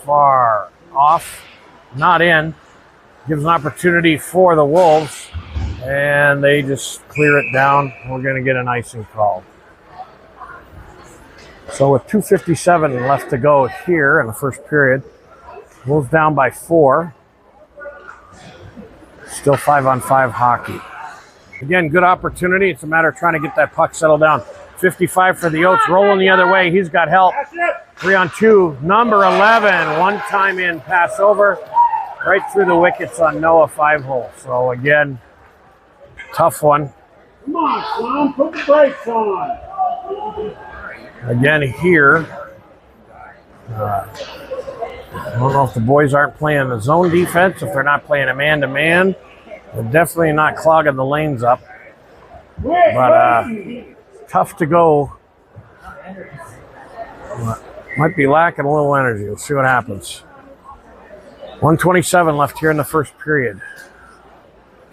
far off, not in. Gives an opportunity for the Wolves, and they just clear it down. We're going to get an icing call. So with 2:57 left to go here in the first period, Wolves down by 4. Still 5-on-5 hockey. Again, good opportunity. It's a matter of trying to get that puck settled down. 55 for the Oats, rolling the other way. He's got help. 3-on-2, number 11. One time in, pass over. Right through the wickets on Noah 5-hole. So again, tough one. Come on, Tom, put the brakes on. Again here, I don't know if the boys aren't playing the zone defense, if they're not playing a man-to-man. They're definitely not clogging the lanes up. But tough to go. Might be lacking a little energy. We'll see what happens. 1:27 left here in the first period.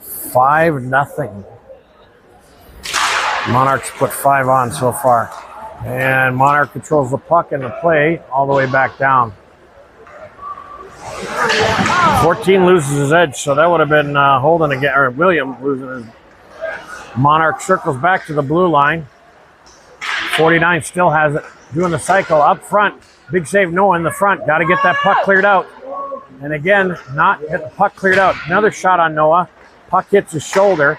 5-0. Monarchs put 5 on so far. And Monarch controls the puck and the play all the way back down. 14 loses his edge, so that would have been Holden again, or William losing his. Monarch circles back to the blue line. 49 still has it, doing the cycle up front. Big save Noah in the front. Got to get that puck cleared out. And again, not get the puck cleared out. Another shot on Noah. Puck hits his shoulder.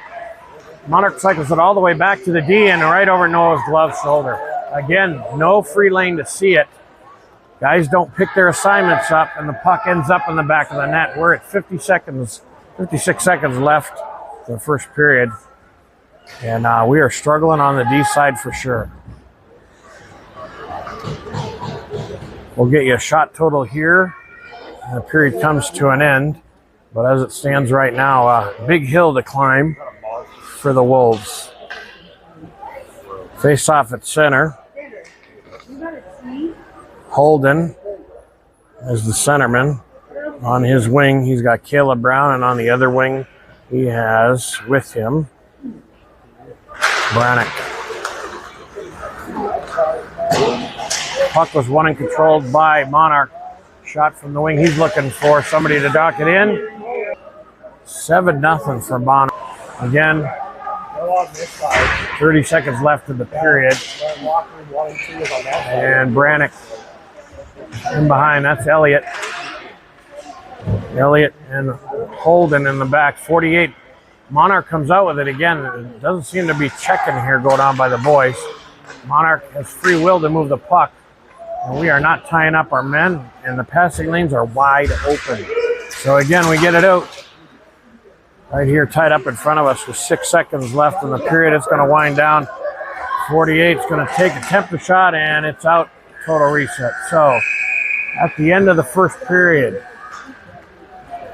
Monarch cycles it all the way back to the D and right over Noah's glove shoulder. Again, no free lane to see it. Guys don't pick their assignments up, and the puck ends up in the back of the net. We're at 56 seconds left for the first period. And we are struggling on the D side for sure. We'll get you a shot total here. And the period comes to an end. But as it stands right now, a big hill to climb for the Wolves. Face off at center. Holden is the centerman. On his wing, he's got Caleb Brown, and on the other wing, he has with him Brannick. Puck was won and controlled by Monarch. Shot from the wing. He's looking for somebody to dock it in. 7-0 for Monarch. Again, 30 seconds left in the period. And Brannick in behind. That's Elliott. Elliott and Holden in the back. 48. Monarch comes out with it again. It doesn't seem to be checking here going on by the boys. Monarch has free will to move the puck. And we are not tying up our men, and the passing lanes are wide open. So again, we get it out. Right here, tied up in front of us with 6 seconds left in the period. It's going to wind down. 48 is going to take a temper shot, and it's out. Total reset. So at the end of the first period,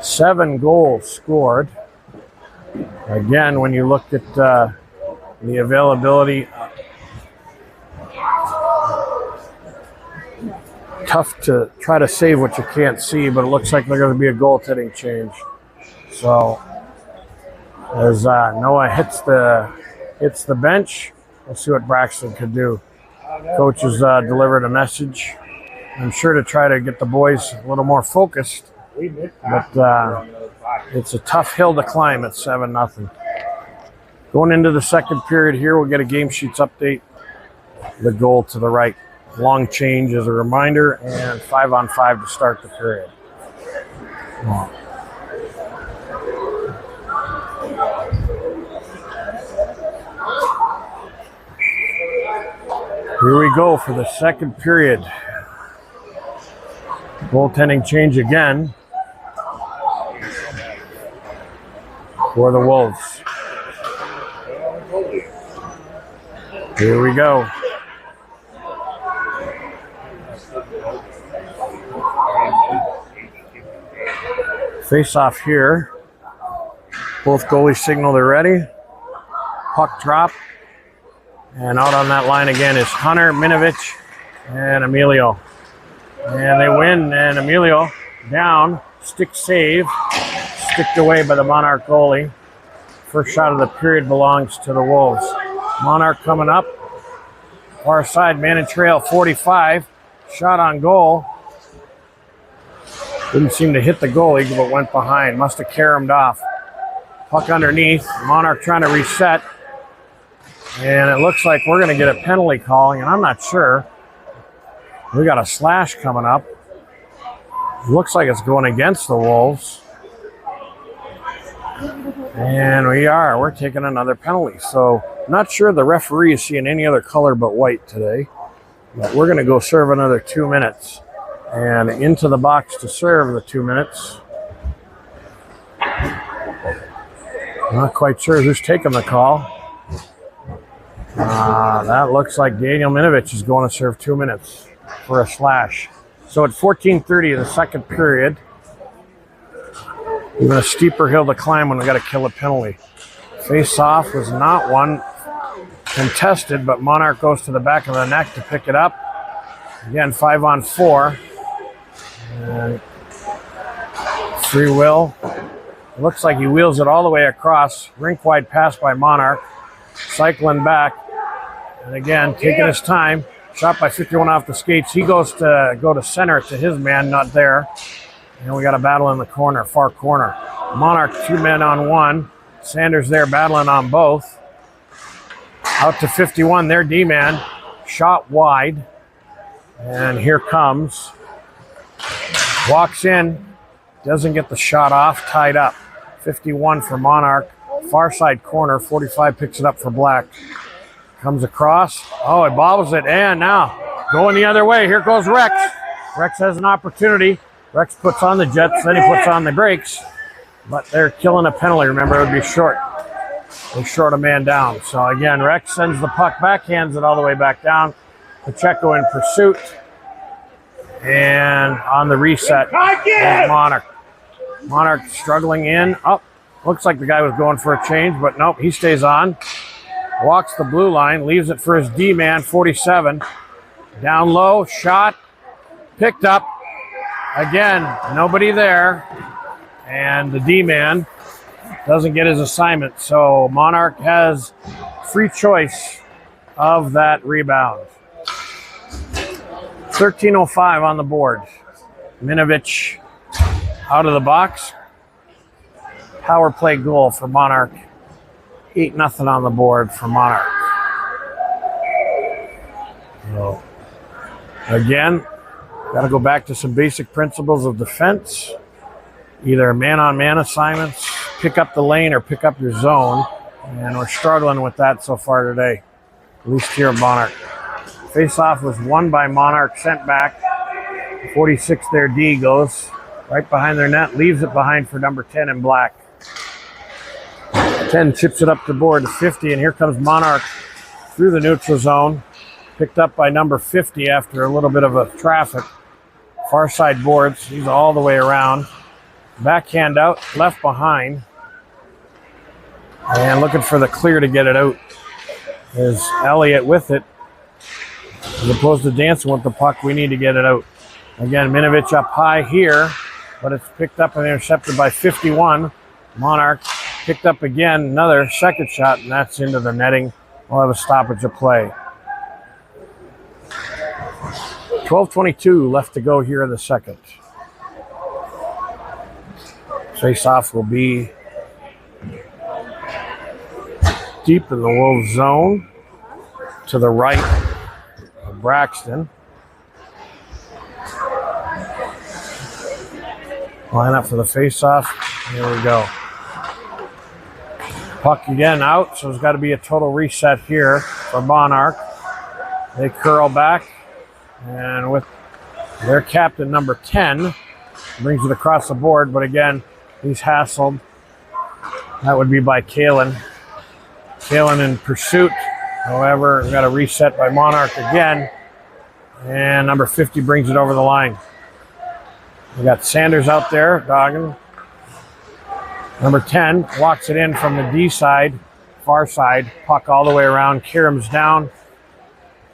7 goals scored. Again, when you look at the availability, tough to try to save what you can't see, but it looks like there's going to be a goaltending change. So as Noah hits the bench, we'll see what Braxton could do. Coach has delivered a message. I'm sure to try to get the boys a little more focused, but it's a tough hill to climb at 7-0. Going into the second period here, we'll get a game sheets update. The goal to the right. Long change as a reminder, and 5-on-5 to start the period. Here we go for the second period. Goaltending change again for the Wolves. Here we go. Face off here. Both goalies signal they're ready. Puck drop. And out on that line again is Hunter, Minovich, and Emilio. And they win, and Emilio down. Stick save. Sticked away by the Monarch goalie. First shot of the period belongs to the Wolves. Monarch coming up. Far side, man in trail, 45. Shot on goal. Didn't seem to hit the goalie, but went behind. Must have caromed off. Puck underneath. Monarch trying to reset. And it looks like we're going to get a penalty calling, and I'm not sure. We got a slash coming up. Looks like it's going against the Wolves. And we're taking another penalty. So not sure the referee is seeing any other color but white today. But we're going to go serve another 2 minutes. And into the box to serve the 2 minutes. Not quite sure who's taking the call. That looks like Daniel Minovich is going to serve 2 minutes for a slash. So at 14:30 of the second period, even a steeper hill to climb when we got to kill a penalty. Face-off was not one contested, but Monarch goes to the back of the net to pick it up. Again, 5-on-4. And free will. It looks like he wheels it all the way across. Rink-wide pass by Monarch. Cycling back. And again, taking his time. Shot by 51 off the skates. He goes to go to center to his man, not there. And we got a battle in the corner, far corner. Monarch 2 men on 1. Sanders there battling on both. Out to 51, their D-man. Shot wide. And here comes. Walks in. Doesn't get the shot off. Tied up. 51 for Monarch. Far side corner. 45 picks it up for Black. Comes across. Oh, it bobbles it. And now going the other way. Here goes Rex. Rex has an opportunity. Rex puts on the jets. Then he puts on the brakes. But they're killing a penalty. Remember, it would be short. They short a man down. So again, Rex sends the puck back. Hands it all the way back down. Pacheco in pursuit. And on the reset, Monarch. Monarch struggling in. Oh, looks like the guy was going for a change, but nope, he stays on. Walks the blue line, leaves it for his D-man, 47. Down low, shot, picked up. Again, nobody there. And the D-man doesn't get his assignment. So Monarch has free choice of that rebound. 13:05 on the board. Minovich out of the box. Power play goal for Monarch. 8-0 on the board for Monarch. So, again, got to go back to some basic principles of defense. Either man-on-man assignments, pick up the lane, or pick up your zone. And we're struggling with that so far today, at least here at Monarch. Face-off was won by Monarch, sent back. 46 there, D goes right behind their net, leaves it behind for number 10 in Black. 10 chips it up the board to 50, and here comes Monarch through the neutral zone. Picked up by number 50 after a little bit of a traffic. Far side boards, he's all the way around. Backhand out, left behind. And looking for the clear to get it out is Elliott with it. As opposed to dancing with the puck, we need to get it out. Again, Minovich up high here, but it's picked up and intercepted by 51. Monarch picked up again, another second shot, and that's into the netting. We'll have a stoppage of play. 12:22 left to go here in the second. Face-off will be deep in the Wolves zone to the right of Braxton. Line up for the face-off. Here we go. Puck again out, so there's got to be a total reset here for Monarch. They curl back, and with their captain, number 10, brings it across the board, but again, he's hassled. That would be by Kalen. Kalen in pursuit. However, we've got a reset by Monarch again, and number 50 brings it over the line. We got Sanders out there, dogging. Number 10 walks it in from the D side, far side. Puck all the way around. Kiram's down.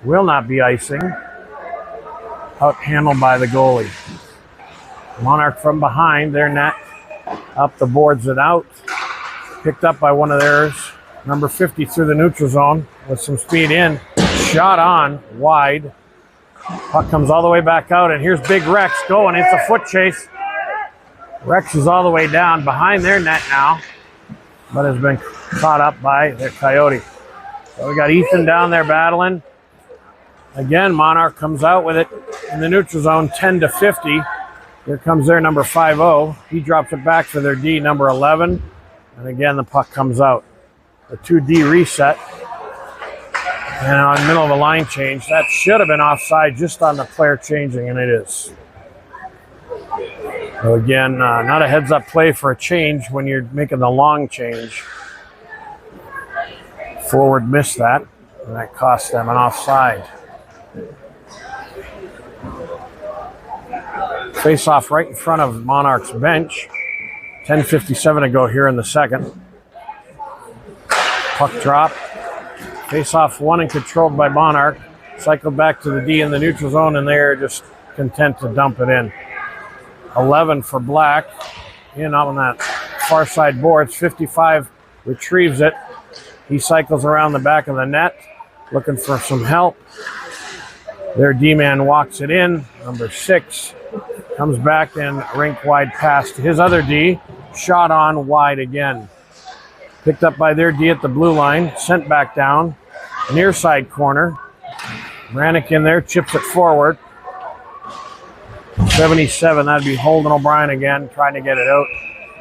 Will not be icing. Out handled by the goalie. Monarch from behind their net. Up the boards and out. Picked up by one of theirs. Number 50 through the neutral zone with some speed in. Shot on, wide. Puck comes all the way back out, and here's Big Rex going. It's a foot chase. Rex is all the way down behind their net now, but has been caught up by their Coyote. So we got Ethan down there battling. Again, Monarch comes out with it in the neutral zone, 10-50. Here comes their number 5-0. He drops it back for their D, number 11. And again, the puck comes out. The 2D reset. And in the middle of a line change. That should have been offside just on the player changing, and it is. So again, not a heads-up play for a change when you're making the long change. Forward missed that, and that cost them an offside. Face off right in front of Monarch's bench. 10:57 to go here in the second. Puck drop. Face off won and controlled by Monarch. Cycled back to the D in the neutral zone, and they're just content to dump it in. 11 for Black. In on that far side boards. 55 retrieves it. He cycles around the back of the net, looking for some help. Their D-man walks it in. Number 6 comes back and rink wide pass to his other D. Shot on wide again. Picked up by their D at the blue line. Sent back down. Near side corner. Brannick in there. Chips it forward. 77. That'd be Holden O'Brien again. Trying to get it out.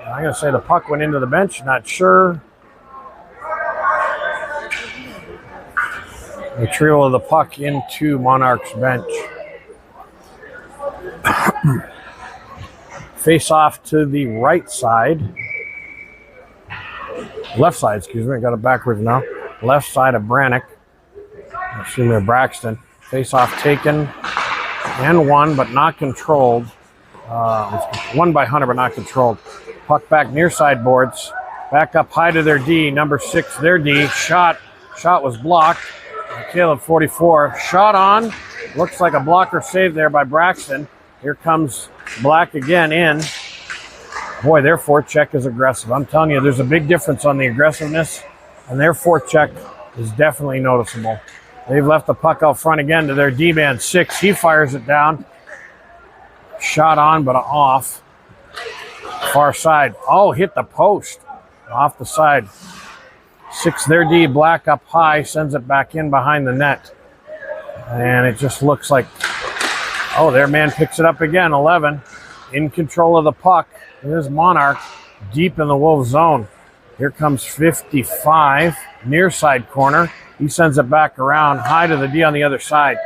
I'm going to say the puck went into the bench. Not sure. Retrieval of the puck into Monarch's bench. Face off to the right side. Left side, excuse me. I got it backwards now. Left side of Brannick. I assume they're Braxton. Face off taken and won, but not controlled. Won by Hunter, but not controlled. Puck back near side boards. Back up high to their D. Number 6, their D. Shot was blocked. Caleb 44. Shot on. Looks like a blocker save there by Braxton. Here comes Black again in. Boy, their forecheck is aggressive. I'm telling you, there's a big difference on the aggressiveness, and their forecheck is definitely noticeable. They've left the puck out front again to their D-man 6. He fires it down. Shot on, but off. Far side. Oh, hit the post. Off the side. 6, their D, Black up high, sends it back in behind the net. And it just looks like, oh, their man picks it up again, 11. In control of the puck. Here's Monarch, deep in the Wolves zone. Here comes 55, near side corner. He sends it back around, high to the D on the other side.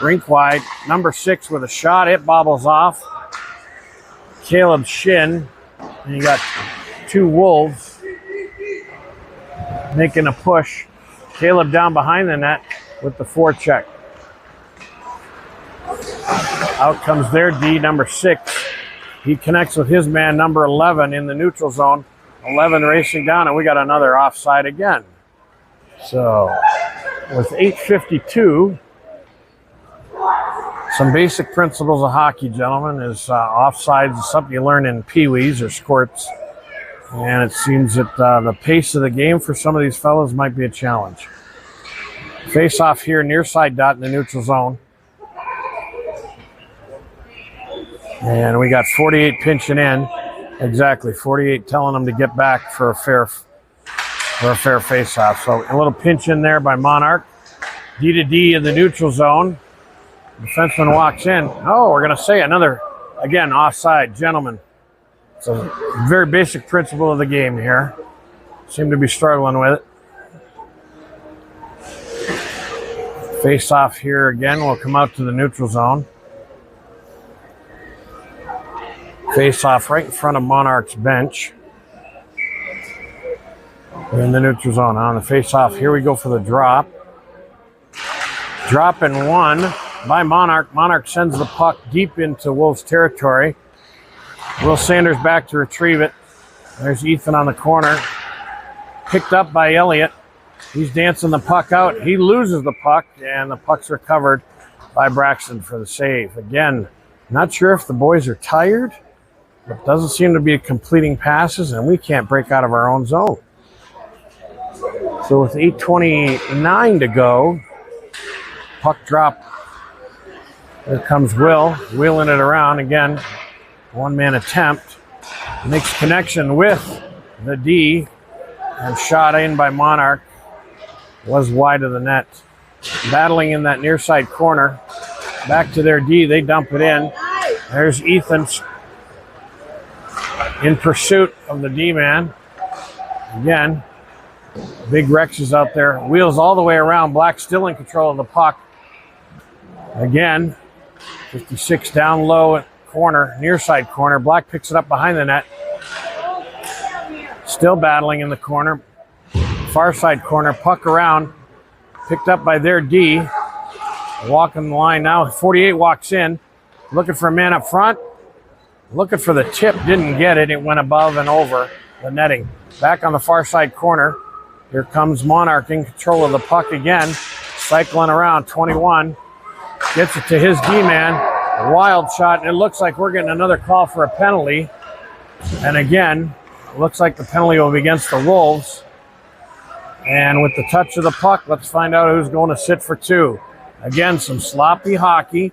Rink wide, number 6 with a shot. It bobbles off. Caleb Shin, and you got 2 Wolves making a push. Caleb down behind the net with the forecheck. Out comes their D, number 6. He connects with his man, number 11, in the neutral zone. 11 racing down, and we got another offside again. So, with 8:52, some basic principles of hockey, gentlemen, is offsides is something you learn in peewees or squirts. And it seems that the pace of the game for some of these fellows might be a challenge. Face off here, near side dot in the neutral zone. And we got 48 pinching in. Exactly, 48 telling them to get back for a fair face-off. So a little pinch in there by Monarch. D to D in the neutral zone. Defenseman walks in. Oh, we're going to say another, again, offside. Gentlemen, it's a very basic principle of the game here. Seem to be struggling with it. Face-off here again. We'll come out to the neutral zone. Face off right in front of Monarch's bench. We're in the neutral zone. On the face off, here we go for the drop. Drop and one by Monarch. Monarch sends the puck deep into Wolves territory. Will Sanders back to retrieve it. There's Ethan on the corner. Picked up by Elliott. He's dancing the puck out. He loses the puck, and the puck's recovered by Braxton for the save. Again, not sure if the boys are tired. But doesn't seem to be completing passes, and we can't break out of our own zone. So with 8:29 to go, puck drop. There comes Will, wheeling it around again. One-man attempt. Makes connection with the D, and shot in by Monarch. Was wide of the net. Battling in that near side corner. Back to their D, they dump it in. There's Ethan in pursuit of the D-man. Again, Big Rex is out there. Wheels all the way around. Black still in control of the puck. Again, 56 down low at corner, near side corner. Black picks it up behind the net. Still battling in the corner. Far side corner, puck around. Picked up by their D. Walking the line now. 48 walks in. Looking for a man up front. Looking for the tip. Didn't get it. It went above and over the netting. Back on the far side corner. Here comes Monarch in control of the puck again. Cycling around. 21. Gets it to his D-man. Wild shot. And it looks like we're getting another call for a penalty. And again, it looks like the penalty will be against the Wolves. And with the touch of the puck, let's find out who's going to sit for two. Again, some sloppy hockey.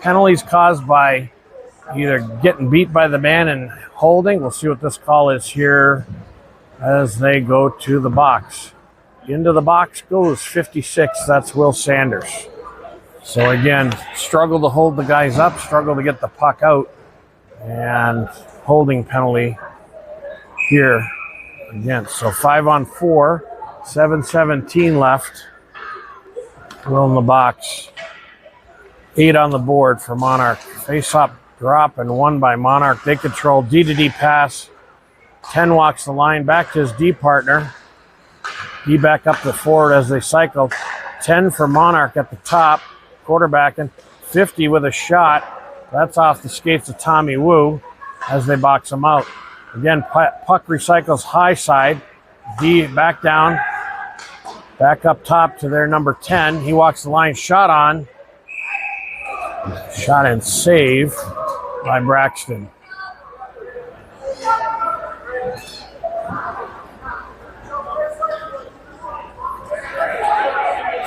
Penalties caused by either getting beat by the man and holding. We'll see what this call is here as they go to the box. Into the box goes 56. That's Will Sanders. So again, struggle to hold the guys up, struggle to get the puck out, and holding penalty here again. So 5-on-4, 7:17 left. Will in the box. 8 on the board for Monarch. Face-up drop and won by Monarch. They control D-to-D pass. 10 walks the line back to his D partner. D back up to forward as they cycle. 10 for Monarch at the top. Quarterbacking. 50 with a shot. That's off the skates of Tommy Wu as they box him out. Again, puck recycles high side. D back down. Back up top to their number 10. He walks the line, shot on. Shot and save by Braxton.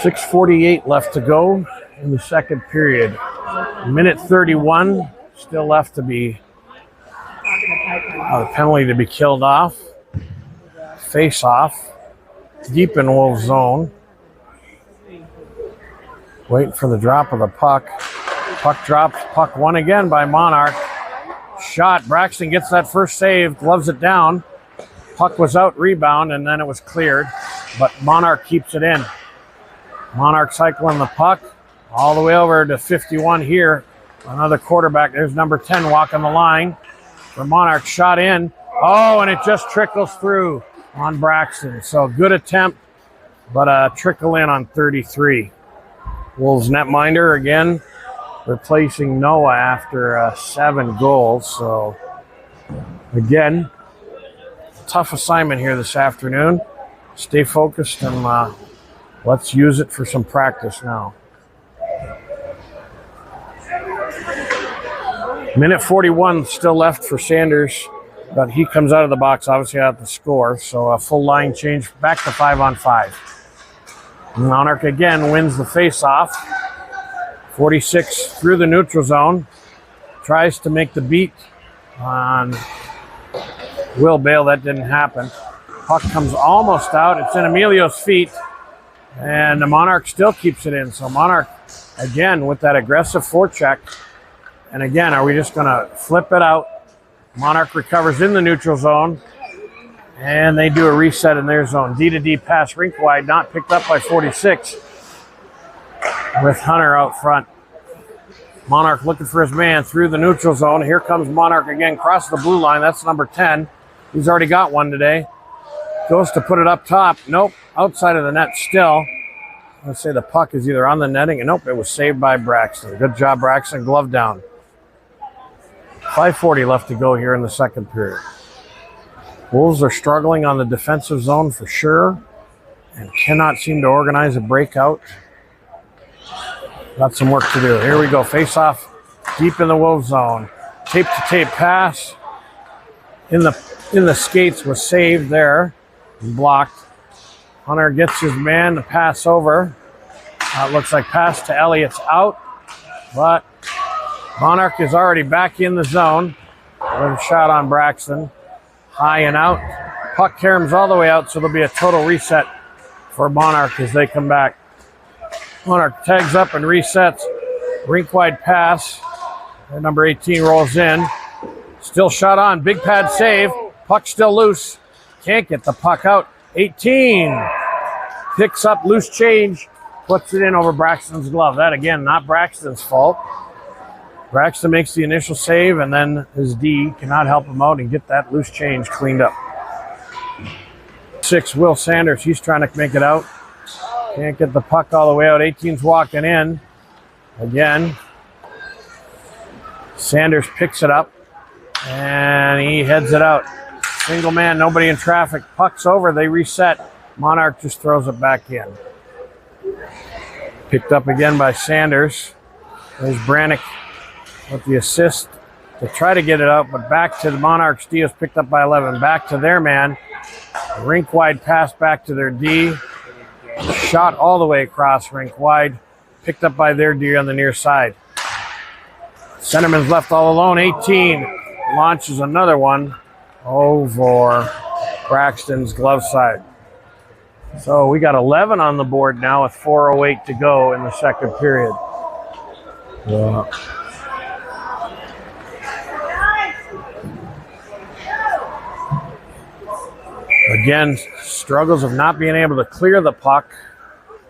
.648 left to go in the second period. Minute 31 still left to be the penalty to be killed off. Face off. Deep in Wolves zone. Waiting for the drop of the puck. Puck drops. Puck won again by Monarch. Shot. Braxton gets that first save. Gloves it down. Puck was out. Rebound. And then it was cleared. But Monarch keeps it in. Monarch cycling the puck. All the way over to 51 here. Another quarterback. There's number 10 walking the line. For Monarch. Shot in. Oh, and it just trickles through on Braxton. So good attempt, but a trickle in on 33. Wolves netminder again, replacing Noah after 7 goals. So again, tough assignment here this afternoon. Stay focused and let's use it for some practice now. Minute 41 still left for Sanders. But he comes out of the box, obviously out the score. So a full line change back to 5-on-5. Monarch again wins the face-off. 46 through the neutral zone. Tries to make the beat on Will Bale. That didn't happen. Puck comes almost out. It's in Emilio's feet. And the Monarch still keeps it in. So Monarch, again, with that aggressive forecheck. And again, are we just going to flip it out? Monarch recovers in the neutral zone, and they do a reset in their zone. D-to-D pass rink wide, not picked up by 46, with Hunter out front. Monarch looking for his man through the neutral zone. Here comes Monarch again, crosses the blue line. That's number 10. He's already got one today. Goes to put it up top. Nope, outside of the net still. Let's say the puck is either on the netting, and nope, it was saved by Braxton. Good job, Braxton. Glove down. 5:40 left to go here in the second period. Wolves are struggling on the defensive zone for sure and cannot seem to organize a breakout. Got some work to do. Here we go. Face off deep in the Wolves zone. Tape to tape pass in the skates was saved there and blocked. Hunter gets his man to pass over. It looks like pass to Elliott's out, but Monarch is already back in the zone. with a shot on Braxton. High and out. Puck caroms all the way out, so there'll be a total reset for Monarch as they come back. Monarch tags up and resets. Rink wide pass. And number 18 rolls in. Still shot on. Big pad save. Puck still loose. Can't get the puck out. 18 picks up loose change. Puts it in over Braxton's glove. That, again, not Braxton's fault. Braxton makes the initial save, and then his D cannot help him out and get that loose change cleaned up. 6, Will Sanders. He's trying to make it out. Can't get the puck all the way out. 18's walking in. Again. Sanders picks it up, and he heads it out. Single man, nobody in traffic. Puck's over. They reset. Monarch just throws it back in. Picked up again by Sanders. There's Brannick with the assist to try to get it out, but back to the Monarchs. D is picked up by 11. Back to their man. Rink wide pass back to their D. Shot all the way across rink wide. Picked up by their D on the near side. Centerman's left all alone. 18 launches another one over Braxton's glove side. So we got 11 on the board now with 4:08 to go in the second period. Again, struggles of not being able to clear the puck.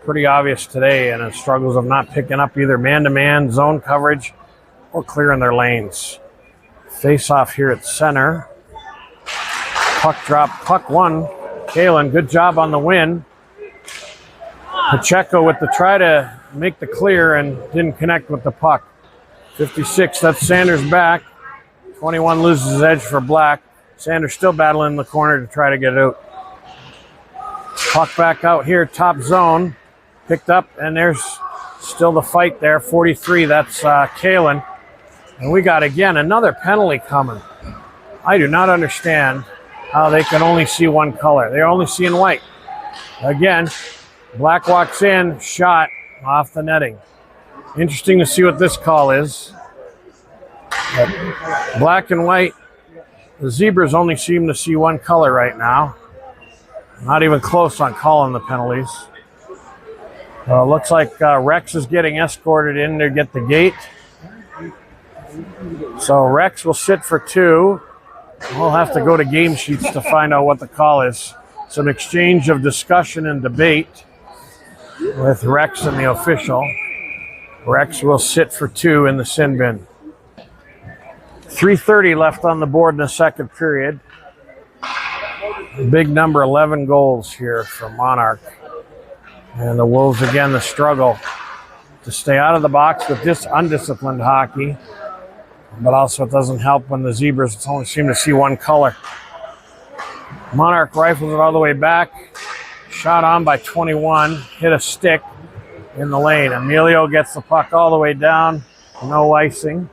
Pretty obvious today, and struggles of not picking up either man-to-man zone coverage or clearing their lanes. Face off here at center. Puck drop, puck one. Kalen, good job on the win. Pacheco with the try to make the clear and didn't connect with the puck. 56, that's Sanders back. 21 loses his edge for Black. Sanders still battling in the corner to try to get it out. Puck back out here, top zone. Picked up, and there's still the fight there. 43, that's Kalen. And we got, again, another penalty coming. I do not understand how they can only see one color. They're only seeing white. Again, Black walks in, shot off the netting. Interesting to see what this call is. But black and white, the Zebras only seem to see one color right now. Not even close on calling the penalties. Looks like Rex is getting escorted in to get the gate. So Rex will sit for 2. We'll have to go to game sheets to find out what the call is. Some exchange of discussion and debate with Rex and the official. Rex will sit for 2 in the sin bin. 3:30 left on the board in the second period. Big number, 11 goals here for Monarch. And the Wolves, again, the struggle to stay out of the box with this undisciplined hockey. But also it doesn't help when the Zebras only seem to see one color. Monarch rifles it all the way back. Shot on by 21. Hit a stick in the lane. Emilio gets the puck all the way down. No icing.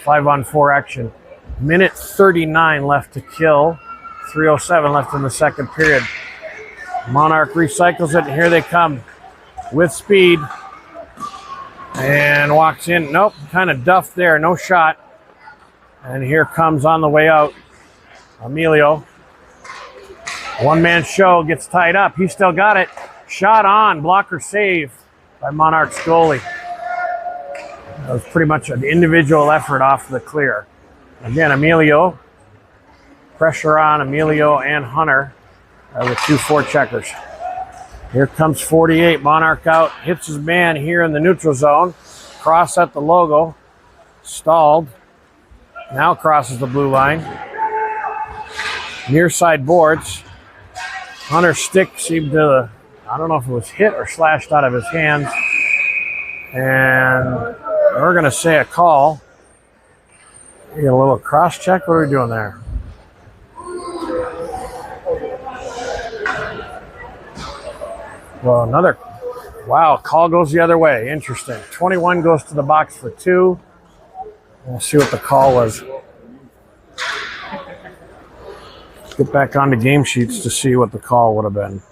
5-on-4 action. Minute 39 left to kill. 3:07 left in the second period. Monarch recycles it, and here they come with speed. And walks in. Nope, kind of duffed there. No shot. And here comes on the way out Emilio. One-man show, gets tied up. He still got it. Shot on. Blocker save by Monarch's goalie. That was pretty much an individual effort off the clear. Again, Emilio. Pressure on Emilio and Hunter are the 2 forecheckers. Here comes 48. Monarch out. Hits his man here in the neutral zone. Cross at the logo. Stalled. Now crosses the blue line. Near side boards. Hunter's stick seemed to, I don't know if it was hit or slashed out of his hands. And we're going to say a call. You get a little cross check. What are we doing there? Well, another, wow, call goes the other way. Interesting. 21 goes to the box for 2. We'll see what the call was. Get back onto game sheets to see what the call would have been.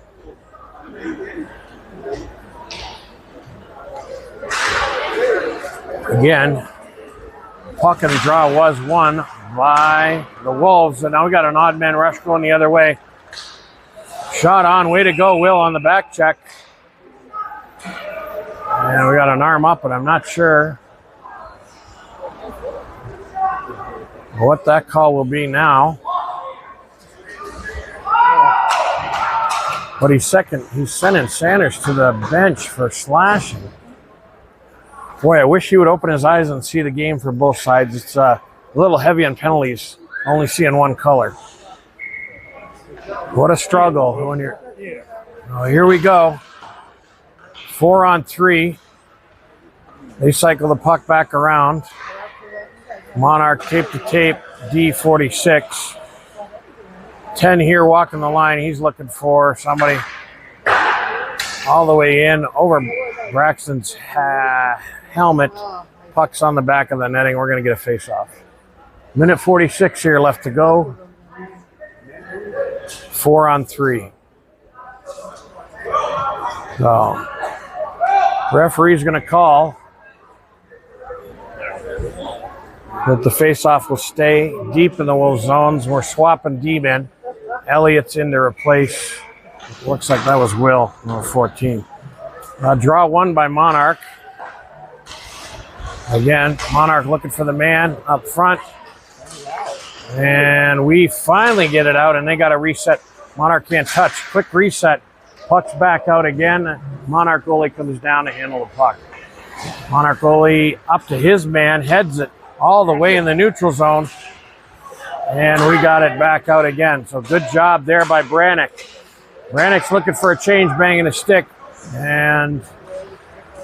Again, puck and draw was won by the Wolves. And now we got an odd man rush going the other way. Shot on. Way to go, Will, on the back check. And we got an arm up, but I'm not sure what that call will be now. But he's sending Sanders to the bench for slashing. Boy, I wish he would open his eyes and see the game for both sides. It's a little heavy on penalties, only seeing one color. What a struggle when you're. Oh, here we go. 4-on-3. They cycle the puck back around. Monarch tape to tape, D46. 10 here walking the line. He's looking for somebody all the way in over Braxton's helmet. Puck's on the back of the netting. We're going to get a face-off. Minute 46 here left to go. 4-on-3. So, referee's going to call that the face-off will stay deep in the Wolves zones. We're swapping D-men. Elliott's in to replace. Looks like that was Will, number 14. Draw one by Monarch. Again, Monarch looking for the man up front. And we finally get it out, and they got to reset. Monarch can't touch. Quick reset. Puck's back out again. Monarch goalie comes down to handle the puck. Monarch goalie up to his man, heads it all the way in the neutral zone. And we got it back out again. So good job there by Brannick. Brannick's looking for a change, banging a stick. And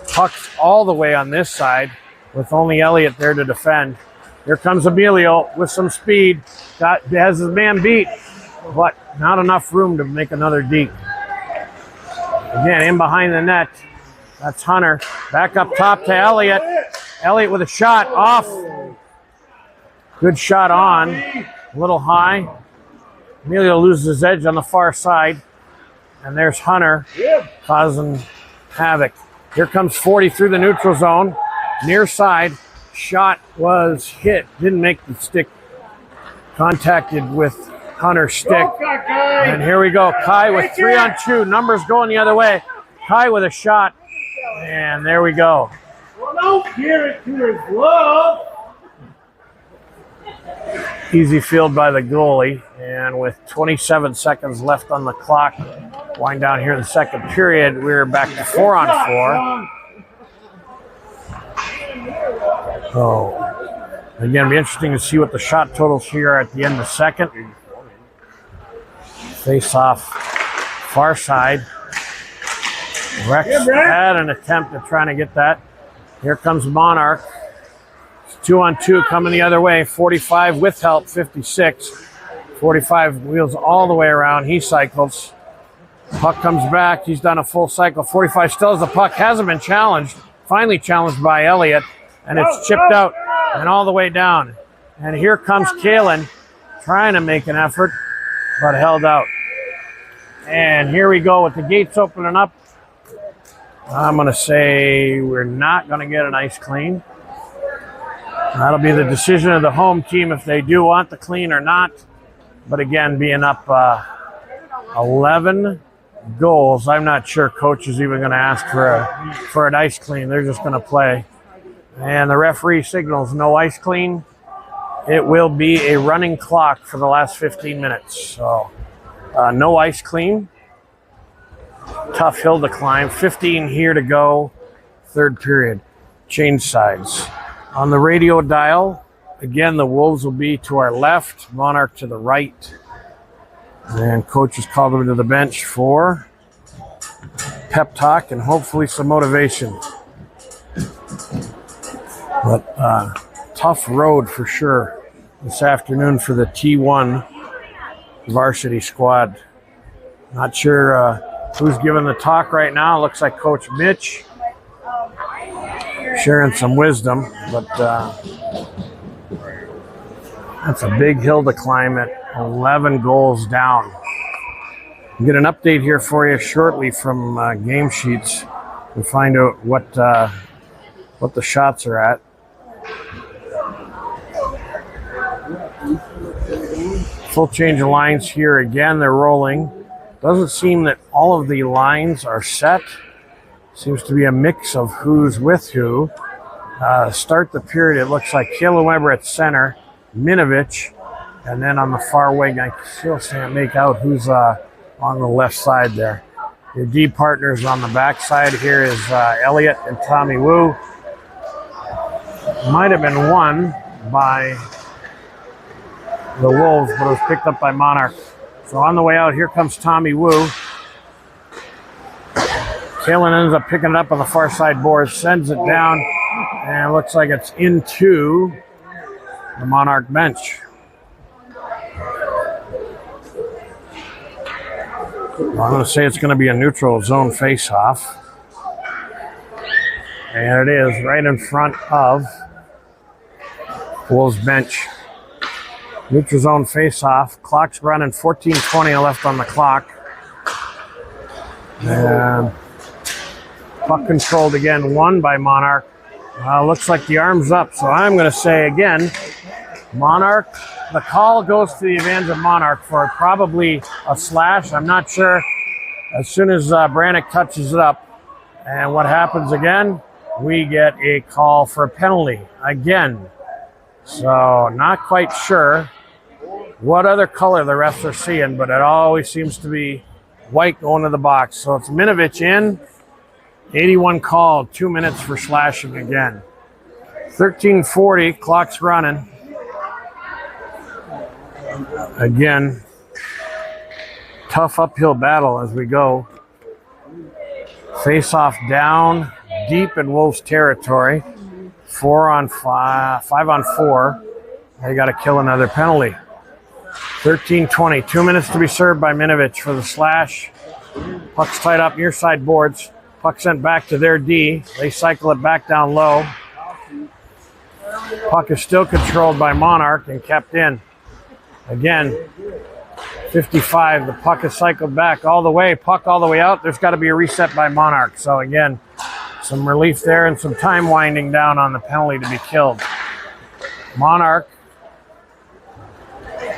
puck's all the way on this side with only Elliott there to defend. Here comes Emilio with some speed. Has his man beat, but not enough room to make another deke. Again, in behind the net. That's Hunter. Back up top to Elliott. Elliott with a shot off. Good shot on. A little high. Emilio loses his edge on the far side. And there's Hunter causing havoc. Here comes 40 through the neutral zone. Near side. Shot was hit. Didn't make the stick. Contacted with Hunter's stick. And here we go. Kai with 3-on-2. Numbers going the other way. Kai with a shot. And there we go. Well, don't give it to his glove. Easy field by the goalie. And with 27 seconds left on the clock, wind down here in the second period, we're back to 4-on-4. So, again, it'll be interesting to see what the shot totals here are at the end of the second. Face off, far side. Rex had an attempt at trying to get that. Here comes Monarch. 2-on-2 coming the other way. 45 with help, 56. 45 wheels all the way around. He cycles. Puck comes back. He's done a full cycle. 45 still has the puck. Hasn't been challenged. Finally challenged by Elliott. And it's chipped out and all the way down. And here comes Kalen trying to make an effort, but held out. And here we go with the gates opening up. I'm going to say we're not going to get an ice clean. That'll be the decision of the home team if they do want the clean or not. But again, being up 11 goals, I'm not sure coach is even going to ask for an ice clean. They're just going to play. And the referee signals no ice clean. It will be a running clock for the last 15 minutes. So no ice clean. Tough hill to climb. 15 here to go. Third period. Change sides. On the radio dial, again, the Wolves will be to our left, Monarch to the right. And coach has called them to the bench for pep talk and hopefully some motivation. But tough road for sure this afternoon for the T1 varsity squad. Not sure who's giving the talk right now. Looks like Coach Mitch sharing some wisdom, but that's a big hill to climb at 11 goals down. We'll get an update here for you shortly from game sheets and find out what the shots are at. Full change of lines here again. They're rolling. Doesn't seem that all of the lines are set. Seems to be a mix of who's with who. Start the period, it looks like Kayla Weber at center, Minovich, and then on the far wing, I still can't make out who's on the left side there. Your D partners on the back side here is Elliott and Tommy Wu. Might have been won by the Wolves, but it was picked up by Monarch. So on the way out, here comes Tommy Wu. Kalen ends up picking it up on the far side board, sends it down, and it looks like it's into the Monarch bench. I'm going to say it's going to be a neutral zone face-off. And it is right in front of Wolves bench. Neutral zone face-off. Clock's running, 14:20 left on the clock. And puck controlled again, won by Monarch. Looks like the arm's up, so I'm going to say again, Monarch, the call goes to the advantage of Monarch for probably a slash. I'm not sure. As soon as Brannick touches it up, and what happens again, we get a call for a penalty again. So not quite sure what other color the refs are seeing, but it always seems to be white going to the box. So it's Minovich in. 81 called, 2 minutes for slashing again. 13:40, clock's running. Again, tough uphill battle as we go. Face off down, deep in Wolves territory. 4 on 5, 5 on 4. They got to kill another penalty. 13:20, 2 minutes to be served by Minovich for the slash. Puck's tied up near side boards. Puck sent back to their D. They cycle it back down low. Puck is still controlled by Monarch and kept in. Again, 55. The puck is cycled back all the way. Puck all the way out. There's got to be a reset by Monarch. So again, some relief there and some time winding down on the penalty to be killed. Monarch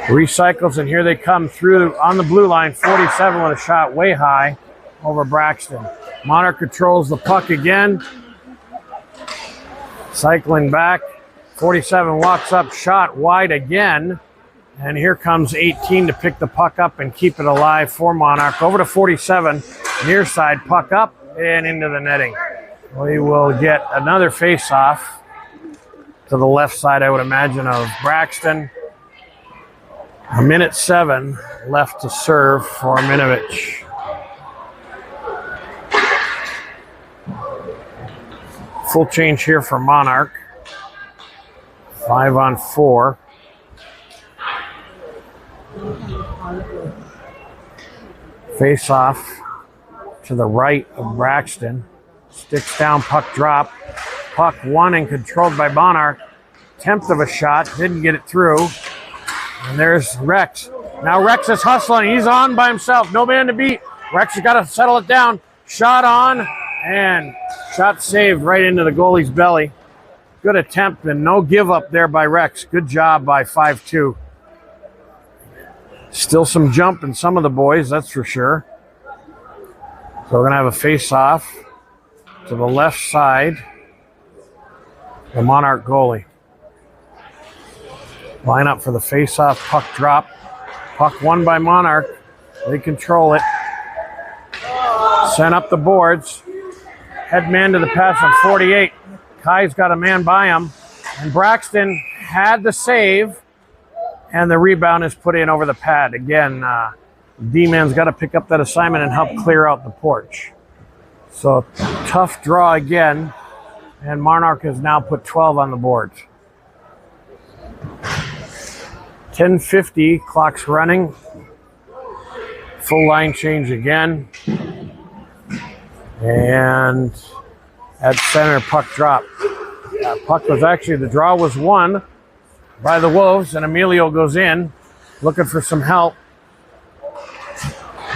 recycles, and here they come through on the blue line. 47 with a shot way high over Braxton. Monarch controls the puck again. Cycling back. 47 walks up, shot wide again. And here comes 18 to pick the puck up and keep it alive for Monarch. Over to 47, near side, puck up and into the netting. We will get another face-off to the left side, I would imagine, of Braxton. 1:07 left to serve for Minovich. Full change here for Monarch. 5 on 4. Face off to the right of Braxton. Sticks down, puck drop. Puck won and controlled by Monarch. Attempt of a shot, didn't get it through. And there's Rex. Now Rex is hustling. He's on by himself. No man to beat. Rex has got to settle it down. Shot on, and shot saved right into the goalie's belly. Good attempt and no give up there by Rex. Good job by 5-2. Still some jump in some of the boys, that's for sure. So we're going to have a face-off to the left side. The Monarch goalie. Line up for the face-off, puck drop. Puck won by Monarch. They control it. Sent up the boards. Head man to the pass on 48. Kai's got a man by him. And Braxton had the save. And the rebound is put in over the pad. Again, D-man's got to pick up that assignment and help clear out the porch. So tough draw again. And Monarch has now put 12 on the board. 10:50, clock's running. Full line change again. And at center, puck drop. Puck was actually, the draw was won by the Wolves, and Emilio goes in, looking for some help.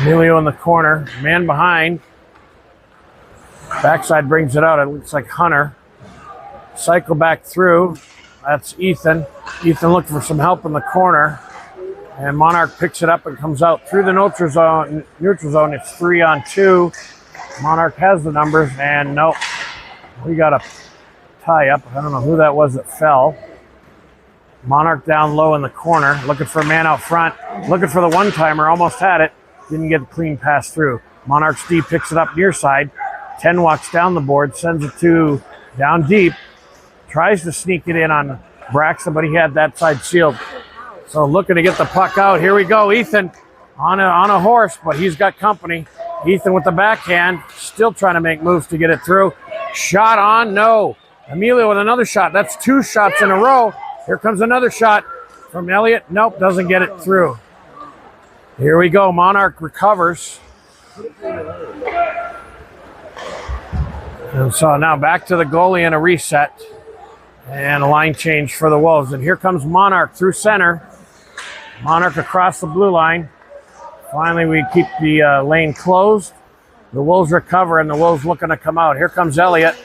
Emilio in the corner, man behind. Backside brings it out. It looks like Hunter. Cycle back through. That's Ethan. Ethan looking for some help in the corner. And Monarch picks it up and comes out through the neutral zone. It's 3-on-2. Monarch has the numbers, and nope. We got a tie up. I don't know who that was that fell. Monarch down low in the corner, looking for a man out front. Looking for the one-timer, almost had it. Didn't get a clean pass through. Monarch's D picks it up near side. 10 walks down the board, sends it to down deep. Tries to sneak it in on Braxton, but he had that side sealed. So looking to get the puck out. Here we go. Ethan on a horse, but he's got company. Ethan with the backhand, still trying to make moves to get it through. Shot on, no. Emilio with another shot. That's 2 shots in a row. Here comes another shot from Elliott. Nope, doesn't get it through. Here we go. Monarch recovers. And so now back to the goalie and a reset. And a line change for the Wolves. And here comes Monarch through center. Monarch across the blue line. Finally, we keep the lane closed. The Wolves recover, and the Wolves looking to come out. Here comes Elliott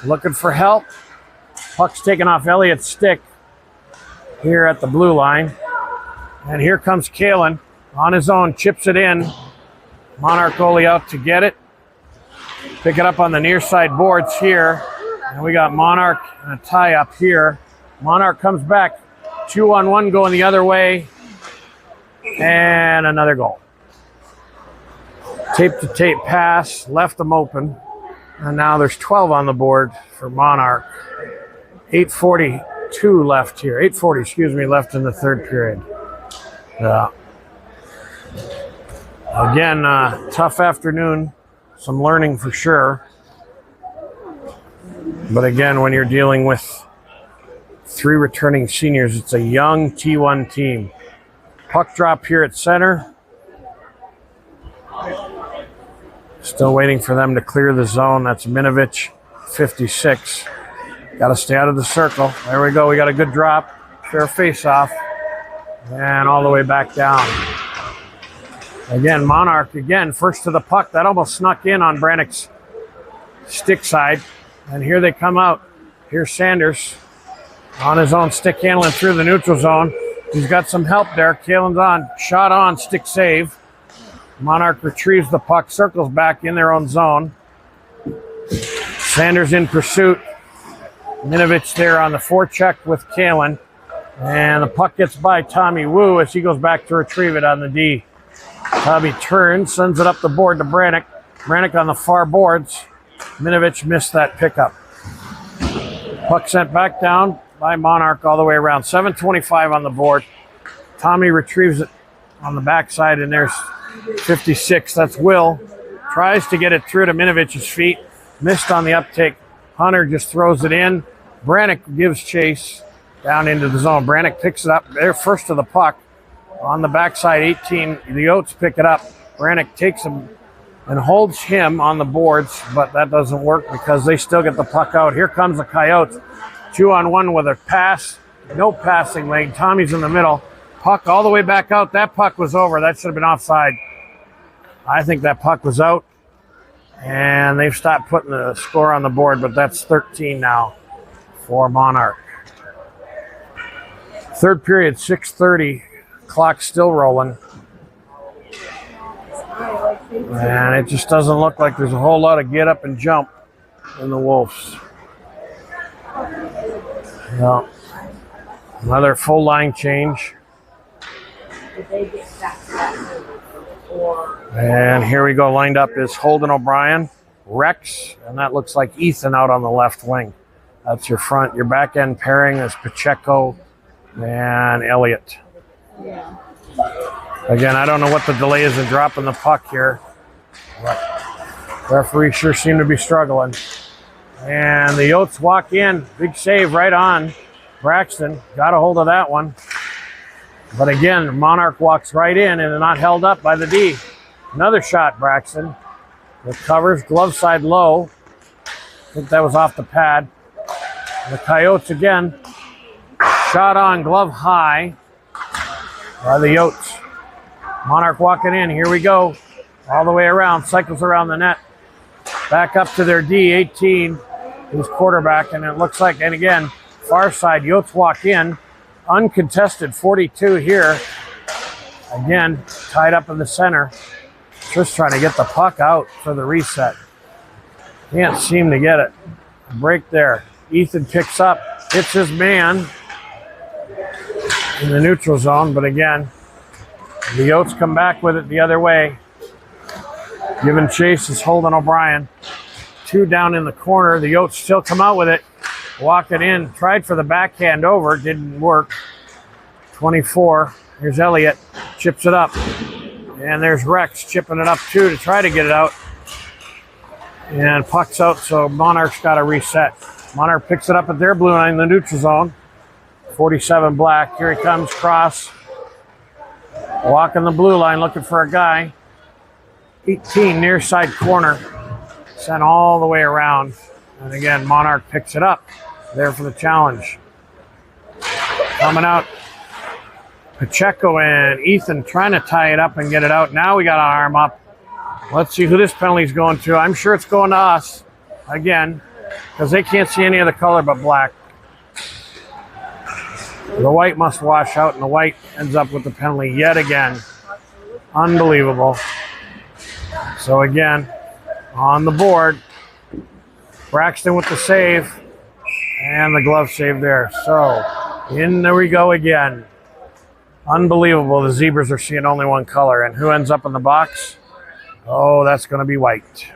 looking for help. Puck's taken off Elliott's stick here at the blue line. And here comes Kalen on his own, chips it in. Monarch goalie out to get it. Pick it up on the near side boards here. And we got Monarch and a tie up here. Monarch comes back. 2-on-1 going the other way. And another goal. Tape-to-tape pass, left them open. And now there's 12 on the board for Monarch. 8:42 left here. 8:40, left in the third period. Again, tough afternoon. Some learning for sure. But again, when you're dealing with 3 returning seniors, it's a young T1 team. Puck drop here at center. Still waiting for them to clear the zone. That's Minovich, 56. Got to stay out of the circle. There we go. We got a good drop. Fair face-off. And all the way back down. Again, Monarch, first to the puck. That almost snuck in on Brannick's stick side. And here they come out. Here's Sanders on his own, stick handling through the neutral zone. He's got some help there. Kalen's on. Shot on, stick save. Monarch retrieves the puck, circles back in their own zone. Sanders in pursuit. Minovich there on the forecheck with Kalen. And the puck gets by Tommy Wu as he goes back to retrieve it on the D. Tommy turns, sends it up the board to Brannick. Brannick on the far boards. Minovich missed that pickup. Puck sent back down by Monarch all the way around. 7:25 on the board. Tommy retrieves it on the backside, and there's 56. That's Will. Tries to get it through to Minovich's feet. Missed on the uptake. Hunter just throws it in. Brannick gives chase down into the zone. Brannick picks it up. They're first to the puck. On the backside, 18. The Oats pick it up. Brannick takes him and holds him on the boards, but that doesn't work because they still get the puck out. Here comes the Coyotes. 2-on-1 with a pass. No passing lane. Tommy's in the middle. Puck all the way back out. That puck was over. That should have been offside. I think that puck was out. And they've stopped putting the score on the board, but that's 13 now for Monarch. Third period, 6:30. Clock still rolling. And it just doesn't look like there's a whole lot of get up and jump in the Wolves. No. Another full line change. And here we go. Lined up is Holden O'Brien, Rex, and that looks like Ethan out on the left wing. That's your front. Your back end pairing is Pacheco and Elliott. Yeah. Again, I don't know what the delay is in dropping the puck here. But referees sure seem to be struggling. And the Yotes walk in. Big save right on Braxton. Got a hold of that one. But again, Monarch walks right in and not held up by the D. Another shot, Braxton. Recovers, glove side low. I think that was off the pad. The Coyotes again. Shot on, glove high by the Yotes. Monarch walking in. Here we go. All the way around. Cycles around the net. Back up to their D, 18. Who's quarterback. And it looks like, and again, Far side, Yotes walk in. Uncontested 42 here. Again, tied up in the center. Just trying to get the puck out for the reset. Can't seem to get it. Break there. Ethan picks up, hits his man in the neutral zone, but again, the Yotes come back with it the other way. Giving chase is Holden O'Brien. 2 down in the corner. The Yotes still come out with it. Walk it in. Tried for the backhand over. Didn't work. 24. Here's Elliott. Chips it up. And there's Rex chipping it up too to try to get it out. And puck's out, so Monarch's got to reset. Monarch picks it up at their blue line in the neutral zone. 47 black. Here he comes, cross. Walking the blue line, looking for a guy. 18 near side corner. Sent all the way around. And again, Monarch picks it up. There for the challenge. Coming out, Pacheco and Ethan trying to tie it up and get it out. Now we got an arm up. Let's see who this penalty's going to. I'm sure it's going to us again because they can't see any of the color but black. The white must wash out, and the white ends up with the penalty yet again. Unbelievable. So again, on the board, Braxton with the save and the glove save there. So in there we go again. Unbelievable. The Zebras are seeing only one color. And who ends up in the box? Oh, that's going to be white.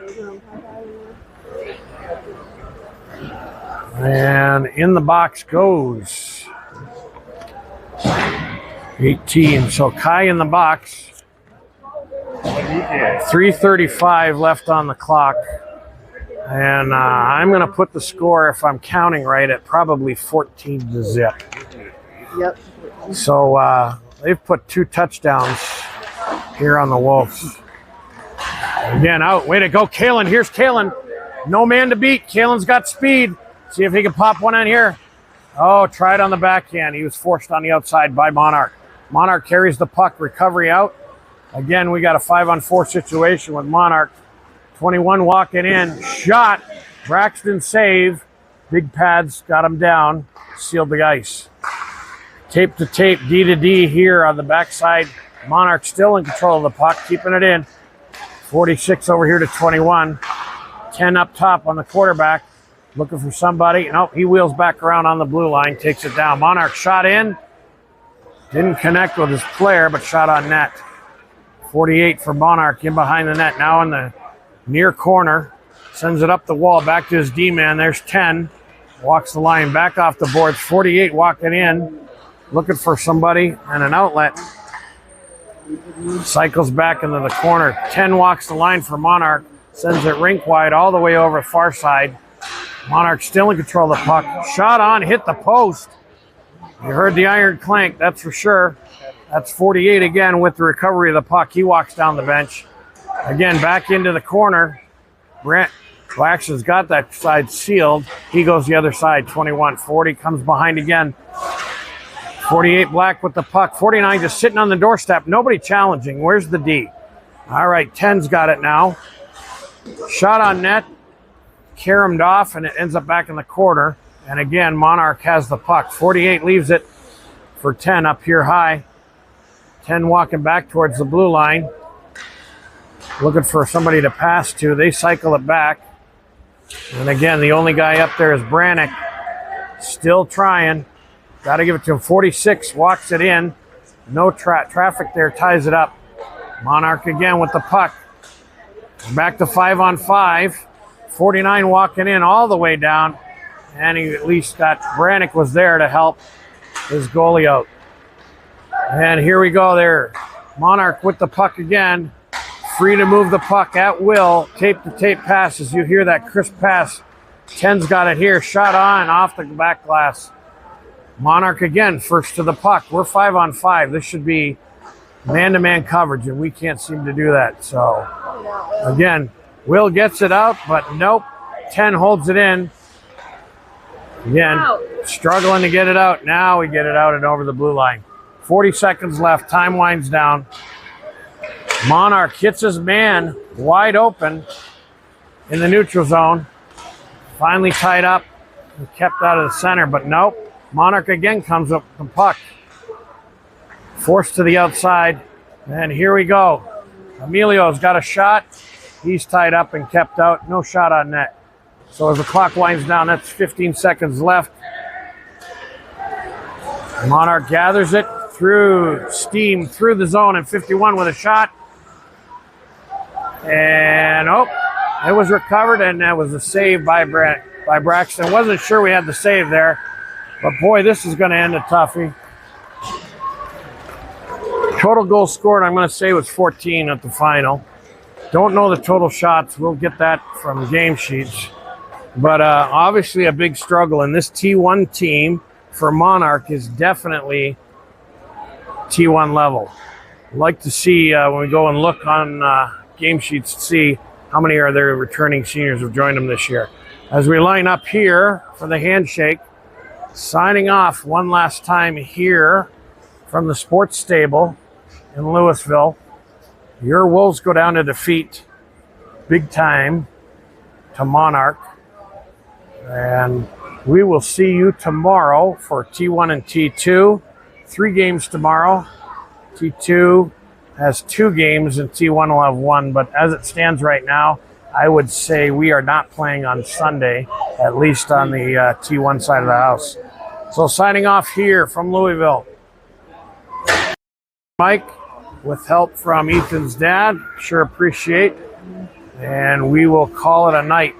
And in the box goes 18. So Kai in the box. 3:35 left on the clock. And I'm going to put the score, if I'm counting right, at probably 14-0. Yep. So they've put 2 touchdowns here on the Wolves. Again, out. Way to go, Kalen. Here's Kalen. No man to beat. Kalen's got speed. See if he can pop one in here. Oh, tried on the backhand. He was forced on the outside by Monarch. Monarch carries the puck. Recovery out. Again, we got a 5-on-4 situation with Monarch. 21 walking in. Shot. Braxton save. Big pads got him down. Sealed the ice. Tape to tape. D to D here on the backside. Monarch still in control of the puck. Keeping it in. 46 over here to 21. 10 up top on the quarterback. Looking for somebody. Nope, he wheels back around on the blue line. Takes it down. Monarch shot in. Didn't connect with his player, but shot on net. 48 for Monarch in behind the net. Now in the near corner. Sends it up the wall. Back to his D-man. There's 10. Walks the line back off the boards. 48 walking in. Looking for somebody and an outlet. Cycles back into the corner. 10 walks the line for Monarch. Sends it rink wide all the way over far side. Monarch still in control of the puck. Shot on, hit the post. You heard the iron clank, that's for sure. That's 48 again with the recovery of the puck. He walks down the bench. Again, back into the corner. Brent Waxman's got that side sealed. He goes the other side, 21. 40 comes behind again. 48 black with the puck. 49 just sitting on the doorstep. Nobody challenging. Where's the D? All right, 10's got it now. Shot on net. Caromed off, and it ends up back in the corner. And again, Monarch has the puck. 48 leaves it for 10 up here high. 10 walking back towards the blue line. Looking for somebody to pass to. They cycle it back. And again, the only guy up there is Brannick. Still trying. Got to give it to him. 46 walks it in. No traffic there, ties it up. Monarch again with the puck. Back to 5-on-5. 49 walking in all the way down. And he at least got Brannick was there to help his goalie out. And here we go there. Monarch with the puck again. Free to move the puck at will. Tape to tape passes. You hear that crisp pass. 10's got it here. Shot on off the back glass. Monarch again, first to the puck. We're 5-on-5. This should be man-to-man coverage, and we can't seem to do that. So, again, Will gets it out, but nope. 10 holds it in. Again, struggling to get it out. Now we get it out and over the blue line. 40 seconds left. Time winds down. Monarch hits his man wide open in the neutral zone. Finally tied up. He kept out of the center, but nope. Monarch again comes up with the puck. Forced to the outside. And here we go. Emilio's got a shot. He's tied up and kept out. No shot on net. So as the clock winds down, that's 15 seconds left. Monarch gathers it through steam, through the zone, and 51 with a shot. And, it was recovered, and that was a save by Braxton. Wasn't sure we had the save there. But, boy, this is going to end a toughie. Total goals scored, I'm going to say, was 14 at the final. Don't know the total shots. We'll get that from game sheets. But obviously a big struggle. And this T1 team for Monarch is definitely T1 level. I'd like to see when we go and look on game sheets to see how many are their returning seniors who've joined them this year. As we line up here for the handshake, signing off one last time here from the sports stable in Louisville. Your Wolves go down to defeat big time to Monarch. And we will see you tomorrow for T1 and T2. 3 games tomorrow. T2 has 2 games and T1 will have 1. But as it stands right now, I would say we are not playing on Sunday, at least on the T1 side of the house. So signing off here from Louisville. Mike, with help from Ethan's dad, sure appreciate. And we will call it a night.